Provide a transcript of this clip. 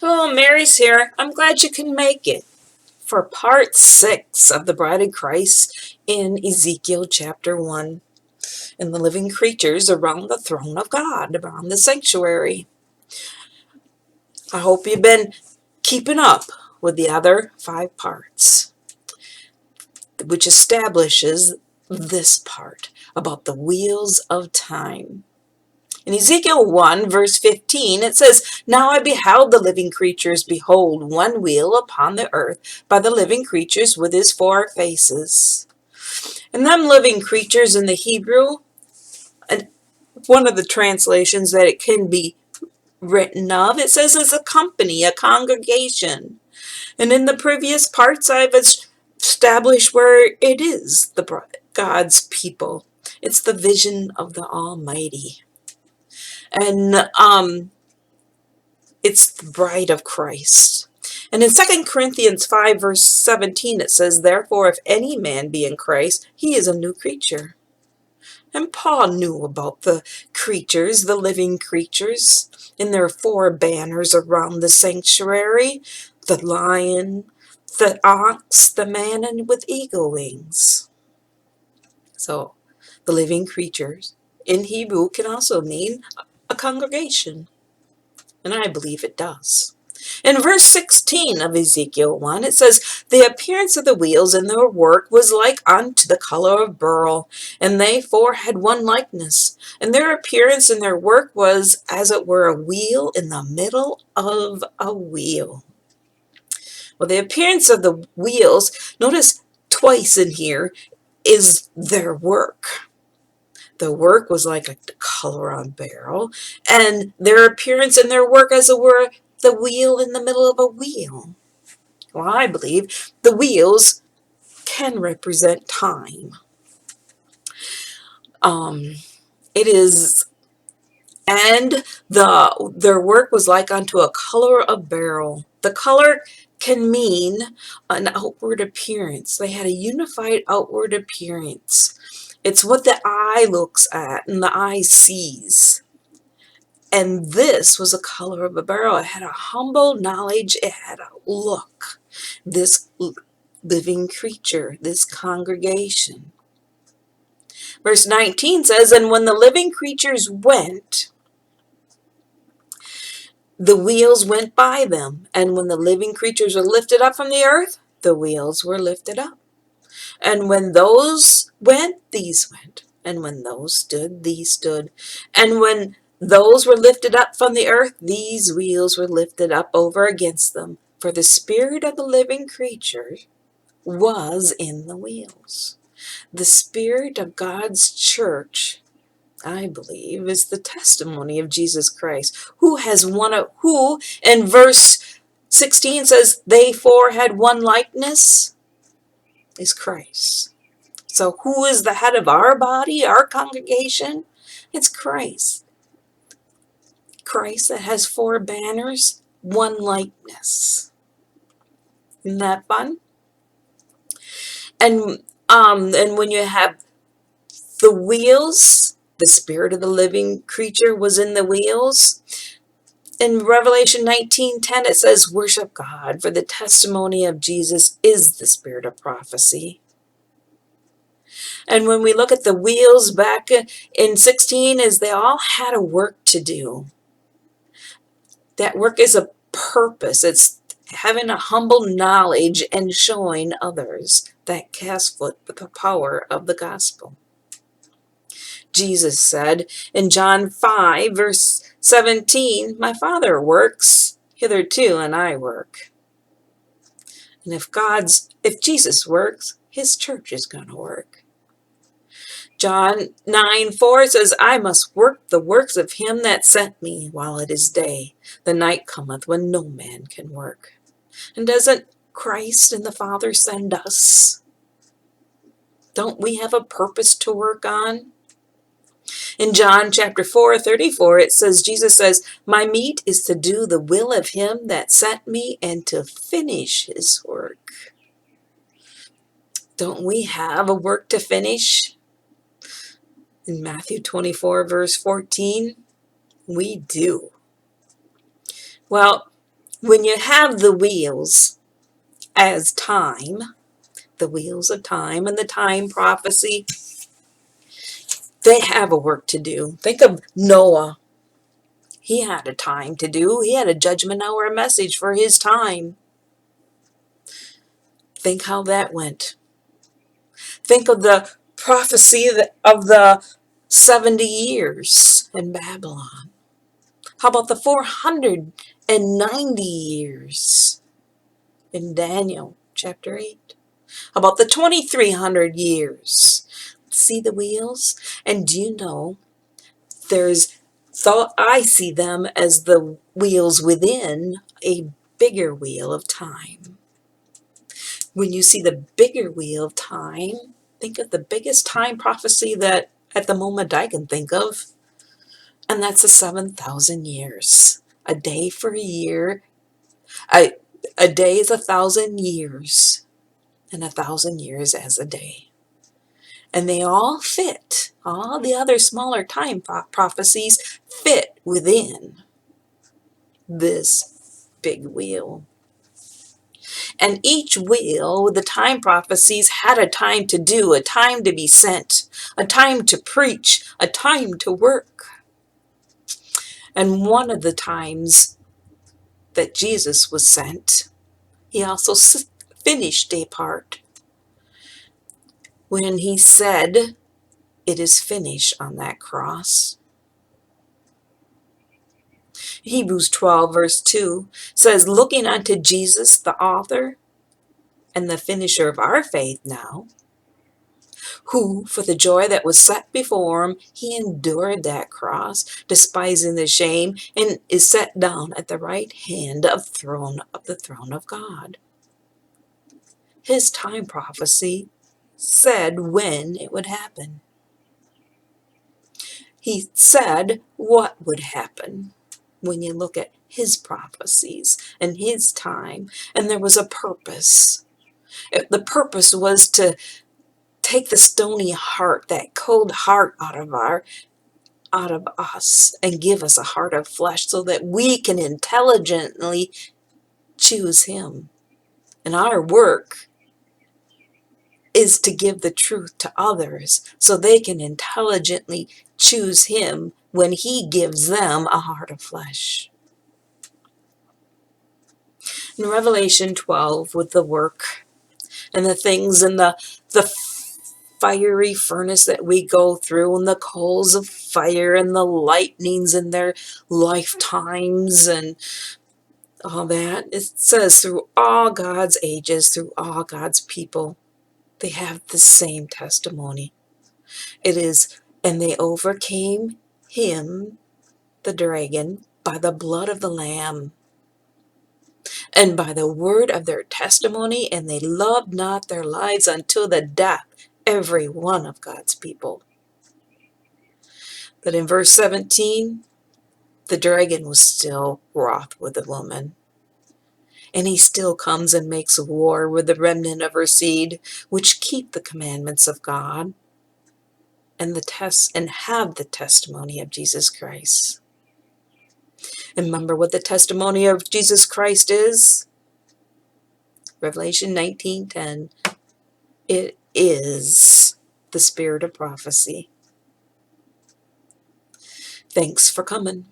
Hello, Mary's here. I'm glad you can make it for part 6 of the Bride of Christ in Ezekiel chapter 1 and the living creatures around the throne of God, around the sanctuary. I hope you've been keeping up with the other 5 parts, which establishes this part about the wheels of time. In Ezekiel 1, verse 15, it says, Now I beheld the living creatures, behold, one wheel upon the earth by the living creatures with his 4 faces. And them living creatures in the Hebrew, and one of the translations that it can be written of, it says as a company, a congregation. And in the previous parts, I've established where it is God's people. It's the vision of the Almighty. And it's the bride of Christ. And in 2 Corinthians 5, verse 17, it says, Therefore, if any man be in Christ, he is a new creature. And Paul knew about the creatures, the living creatures, in their 4 banners around the sanctuary, the lion, the ox, the man with eagle wings. So, the living creatures in Hebrew can also mean a congregation. And I believe it does. In verse 16 of Ezekiel 1, it says, The appearance of the wheels and their work was like unto the color of beryl, and they 4 had one likeness. And their appearance and their work was as it were a wheel in the middle of a wheel. Well, the appearance of the wheels, notice twice in here, is their work. The work was like a color on beryl, and their appearance and their work as it were the wheel in the middle of a wheel. Well, I believe the wheels can represent time. It is, and their work was like unto a color of beryl. The color can mean an outward appearance. They had a unified outward appearance. It's what the eye looks at and the eye sees. And this was a color of a beryl. It had a humble knowledge. It had a look. This living creature, this congregation. Verse 19 says, And when the living creatures went, the wheels went by them. And when the living creatures were lifted up from the earth, the wheels were lifted up. And when those went, these went. And when those stood, these stood. And when those were lifted up from the earth, these wheels were lifted up over against them. For the spirit of the living creature was in the wheels. The spirit of God's church, I believe, is the testimony of Jesus Christ, who in verse 16 says, They 4 had one likeness, is Christ. So who is the head of our body, our congregation? It's Christ. Christ that has 4 banners, one likeness. Isn't that fun? And when you have the wheels, the spirit of the living creature was in the wheels. In Revelation 19:10, it says, Worship God, for the testimony of Jesus is the spirit of prophecy. And when we look at the wheels back in 16, is they all had a work to do. That work is a purpose. It's having a humble knowledge and showing others that cast foot with the power of the gospel. Jesus said in John 5, verse 17, My Father works hitherto, and I work. And if Jesus works, his church is going to work. John 9:4 says, I must work the works of him that sent me while it is day. The night cometh when no man can work. And doesn't Christ and the Father send us? Don't we have a purpose to work on? In John chapter 4:34, Jesus says, My meat is to do the will of him that sent me and to finish his work. Don't we have a work to finish? In Matthew 24, verse 14, we do. Well, When you have the wheels as time, the wheels of time and the time prophecy, they have a work to do. Think of Noah. He had a time to do. He had a judgment hour message for his time. Think how that went. Think of the prophecy of the 70 years in Babylon. How about the 490 years in Daniel chapter 8? How about the 2300 years? See the wheels? And do you know, so I see them as the wheels within a bigger wheel of time. When you see the bigger wheel of time, think of the biggest time prophecy that at the moment I can think of, and that's the 7,000 years. A day for a year. A day is 1,000 years, and 1,000 years as a day. And they all fit. All the other smaller time prophecies fit within this big wheel. And each wheel with the time prophecies had a time to do, a time to be sent, a time to preach, a time to work. And one of the times that Jesus was sent, he also finished a part when he said, "It is finished" on that cross. Hebrews 12 verse 2 says, "Looking unto Jesus, the author and the finisher of our faith now, who for the joy that was set before him, he endured that cross, despising the shame, and is set down at the right hand of the throne of God." His time prophecy said when it would happen. He said what would happen when you look at his prophecies and his time, and there was a purpose. The purpose was to take the stony heart, that cold heart out of us, and give us a heart of flesh so that we can intelligently choose him. And our work is to give the truth to others so they can intelligently choose him when he gives them a heart of flesh. In Revelation 12, with the work and the things and the fiery furnace that we go through, and the coals of fire and the lightnings in their lifetimes and all that, it says through all God's ages, through all God's people, they have the same testimony. It is, and they overcame him, the dragon, by the blood of the Lamb and by the word of their testimony, and they loved not their lives unto the death, every one of God's people. But in verse 17, the dragon was still wroth with the woman, and he still comes and makes war with the remnant of her seed, which keep the commandments of God and have the testimony of Jesus Christ. And remember what the testimony of Jesus Christ is? Revelation 19:10. It is the spirit of prophecy. Thanks for coming.